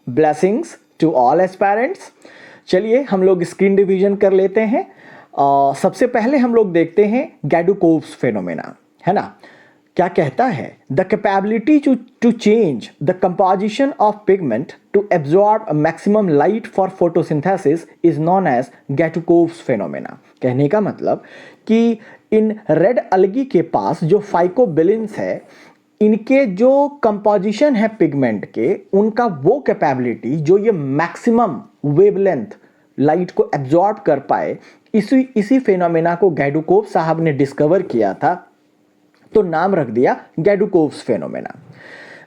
Blessings to all aspirants. चलिए हम लोग स्क्रीन डिवीजन कर लेते हैं। सबसे पहले हम लोग देखते हैं गैडुकोव्स फेनोमेना, है ना। क्या कहता है? The capability to change the composition of pigment to absorb maximum light for photosynthesis is known as Gaidukov's phenomena. कहने का मतलब कि इन रेड अलगी के पास जो फाइकोबिलिन्स है, इनके जो कंपोजिशन है पिगमेंट के, उनका वो कैपेबिलिटी जो ये मैक्सिमम वेवलेंथ लाइट को एब्जॉर्ब कर पाए, इसी फेनोमेना को गैडुकोव साहब ने डिस्कवर किया था, तो नाम रख दिया Gaidukov's phenomena.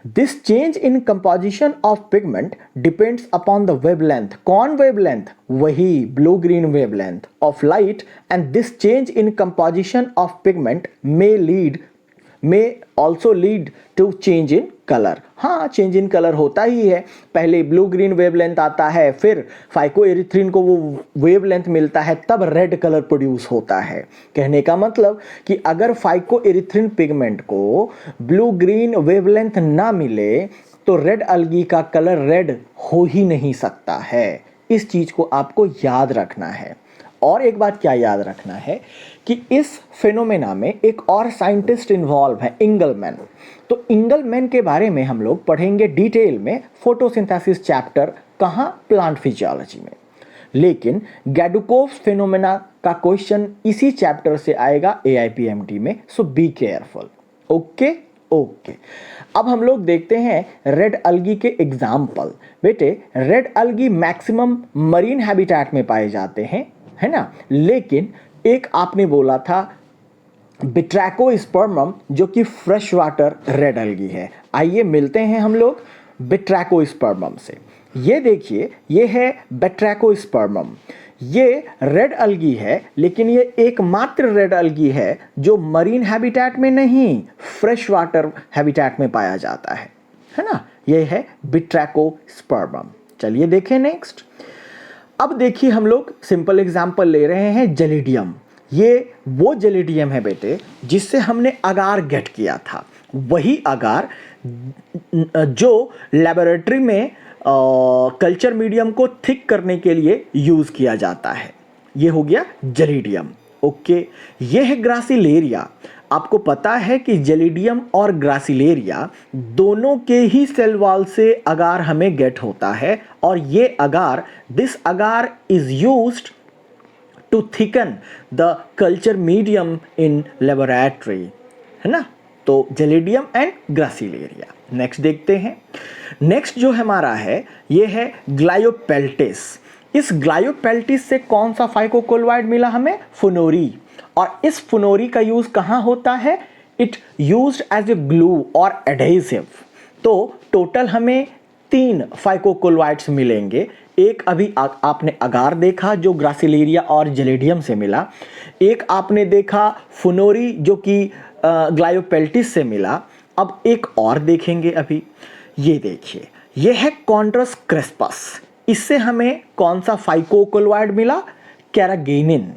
This change in composition of pigment depends upon the wavelength. कौन वेवलेंथ? वही blue green wavelength of light, and this change in composition of pigment may also lead to change in color। हाँ, change in colour होता ही है। पहले blue green wavelength आता है, फिर फाइकोएरिथ्रिन को वो वेवलेंथ मिलता है, तब रेड कलर प्रोड्यूस होता है। कहने का मतलब कि अगर फाइकोएरिथ्रिन पिगमेंट को ब्लू ग्रीन वेवलेंथ ना मिले तो रेड अलगी का कलर रेड हो ही नहीं सकता है। इस चीज को आपको याद रखना है। और एक बात क्या याद रखना है कि इस फेनोमेना में एक और साइंटिस्ट इन्वॉल्व है, इंगलमैन। तो इंगलमैन के बारे में हम लोग पढ़ेंगे डिटेल में फोटोसिंथेसिस चैप्टर, कहाँ? प्लांट फिजियोलॉजी में। लेकिन गैडुकोव्स फेनोमेना का क्वेश्चन इसी चैप्टर से आएगा AIPMT में, सो बी केयरफुल। ओके। अब हम लोग देखते हैं रेड अलगी के एग्जाम्पल। बेटे, रेड अलगी मैक्सिमम मरीन हैबिटेट में पाए जाते हैं, है ना। लेकिन एक आपने बोला था बिट्रैकोस्पर्मम, जो कि फ्रेश वाटर रेड अलगी है। आइए मिलते हैं हम लोग बिट्रैकोस्पर्मम से। ये देखिए, ये है बिट्रैकोस्पर्मम। ये रेड अलगी है, लेकिन ये एकमात्र रेड अलगी है जो मरीन हैबिटेट में नहीं, फ्रेश वाटर हैबिटेट में पाया जाता है ना। ये है बिट्रैकोस्पर्मम। चलिए देखें नेक्स्ट। अब देखिए, हम लोग सिंपल एग्जांपल ले रहे हैं जेलिडियम। ये वो जेलिडियम है बेटे जिससे हमने अगार गेट किया था, वही अगार जो लेबोरेटरी में कल्चर मीडियम को थिक करने के लिए यूज किया जाता है। ये हो गया जेलिडियम। ओके, ये है ग्रासिलेरिया। आपको पता है कि जेलिडियम और ग्रासिलेरिया दोनों के ही सेल वॉल से अगार हमें गेट होता है, और ये agar, this agar is used to thicken the culture medium in laboratory, है ना। तो जेलिडियम एंड ग्रासिलेरिया। नेक्स्ट देखते हैं। नेक्स्ट जो हमारा है, ये है ग्लायोपेल्टिस। इस ग्लायोपेल्टिस से कौन सा फाइकोकोल्वाइड मिला हमें? फुनोरी। और इस फुनोरी का यूज कहां होता है? It used as a glue और एडहेसिव। तो टोटल हमें 3 फाइकोकोल्वाइड्स मिलेंगे। एक अभी आपने अगार देखा जो ग्रासिलेरिया और जेलिडियम से मिला, एक आपने देखा फुनोरी जो कि ग्लायोपेल्टिस से मिला। अब एक और देखेंगे अभी। ये देखिए, ये है कॉन्ड्रस क्रेस्पस। इससे हमें कौन सा फाइकोकोल्वाइड मिला? कैरागेनिन।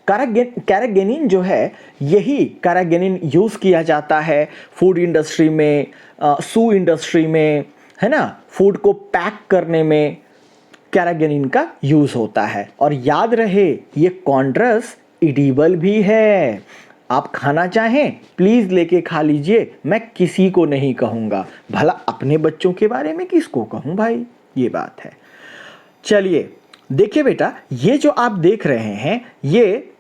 कैरागेनिन जो है, यही कैरागेनिन यूज किया जाता है फूड इंडस्ट्री में, सू इंडस्ट्री में, है ना। फूड को पैक करने में कैरागेनिन का यूज होता है। और याद रहे, ये कॉन्ड्रस एडिबल भी है। आप खाना चाहें प्लीज लेके खा लीजिए, मैं किसी को नहीं कहूंगा। भला अपने बच्चों के बारे में किसको कहूं भाई, ये बात है। चलिए देखिए बेटा, ये जो आप देख रहे हैं ये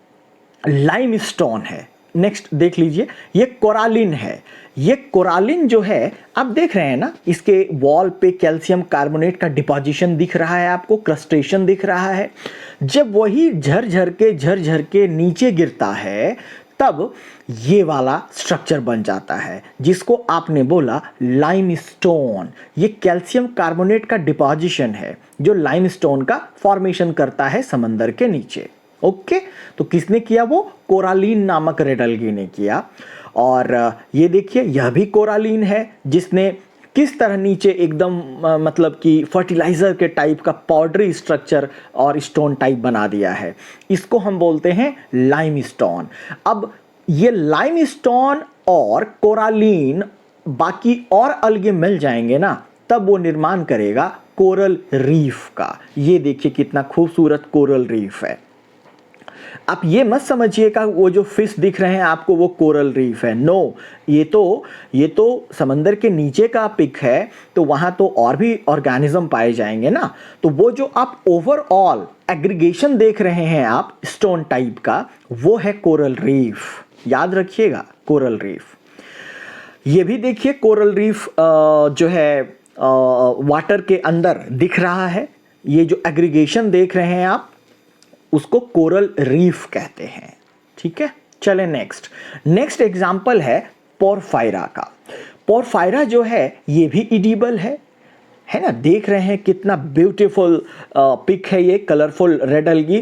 लाइमस्टोन है। नेक्स्ट देख लीजिए, ये कोरालिन है। ये कोरालिन जो है, आप देख रहे हैं ना, इसके वॉल पे कैल्शियम कार्बोनेट का डिपोजिशन दिख रहा है, आपको क्रस्टेशन दिख रहा है। जब वही झरझर के नीचे गिरता है, तब ये वाला स्ट्रक्चर बन जाता है जिसको आपने बोला लाइमस्टोन। ये कैल्शियम कार्बोनेट का डिपोजिशन है जो लाइमस्टोन का फॉर्मेशन करता है समंदर के नीचे। ओके, तो किसने किया? वो कोरालिन नामक रेड अलगी ने किया। और ये देखिए, यह भी कोरालिन है जिसने किस तरह नीचे एकदम मतलब कि फर्टिलाइजर के टाइप का पाउडरी स्ट्रक्चर और स्टोन टाइप बना दिया है। इसको हम बोलते हैं लाइमस्टोन। अब ये लाइमस्टोन और कोरालिन बाकी और अलगे मिल जाएंगे ना, तब वो निर्माण करेगा कोरल रीफ का। ये देखिए कितना खूबसूरत कोरल रीफ है। आप ये मत समझिएगा वो जो फिश दिख रहे हैं आपको वो कोरल रीफ है, नो, ये तो समंदर के नीचे का पिक है, तो वहाँ तो और भी ऑर्गेनिज्म पाए जाएंगे ना। तो वो जो आप ओवरऑल एग्रीगेशन देख रहे हैं आप स्टोन टाइप का, वो है कोरल रीफ, याद रखिएगा कोरल रीफ। ये भी देखिए कोरल रीफ जो है वाटर के अंदर दिख रहा है, ये जो एग्रीगेशन देख रहे हैं आप उसको कोरल रीफ कहते हैं, ठीक है। चले नेक्स्ट एग्जांपल है पोरफायरा का। पोरफायरा जो है ये भी इडिबल है ना, देख रहे हैं कितना ब्यूटीफुल पिक है ये, कलरफुल रेड अलगी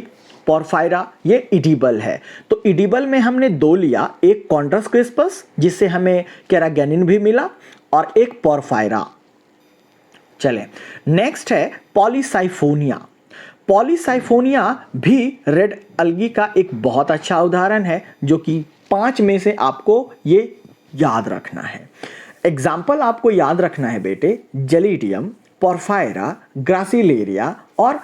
पोरफायरा, ये इडिबल है। तो इडिबल में हमने दो लिया, एक कॉन्ड्रस क्रिस्पस जिससे हमें कैरागेनिन भी मिला और एक पोरफायरा। चलें नेक्स्ट है पॉलीसाइफोनिया। पॉलीसाइफोनिया भी रेड अलगी का एक बहुत अच्छा उदाहरण है, जो कि 5 में से आपको ये याद रखना है। एग्जाम्पल आपको याद रखना है बेटे, जेलिडियम, पोरफायरा, ग्रासिलेरिया और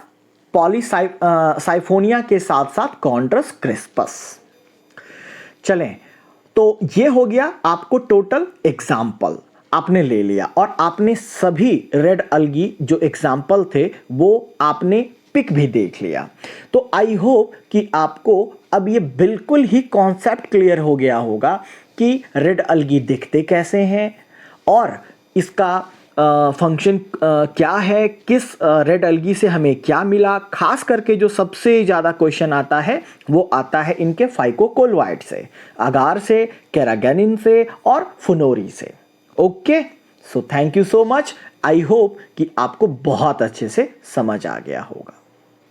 पॉलीसाइफोनिया के साथ साथ कॉन्ड्रस क्रिस्पस। चलें, तो ये हो गया आपको टोटल एग्जाम्पल आपने ले लिया, और आपने सभी रेड अलगी जो एग्जाम्पल थे वो आपने पिक भी देख लिया। तो आई होप कि आपको अब ये बिल्कुल ही कॉन्सेप्ट क्लियर हो गया होगा कि रेड अलगी दिखते कैसे हैं और इसका फंक्शन क्या है, किस रेड अलगी से हमें क्या मिला। खास करके जो सबसे ज़्यादा क्वेश्चन आता है वो आता है इनके फाइकोकोल्वाइड से, अगार से, कैरागेनिन से और फुनोरी से। Okay, so thank you so much. I hope कि आपको बहुत अच्छे से समझ आ गया होगा।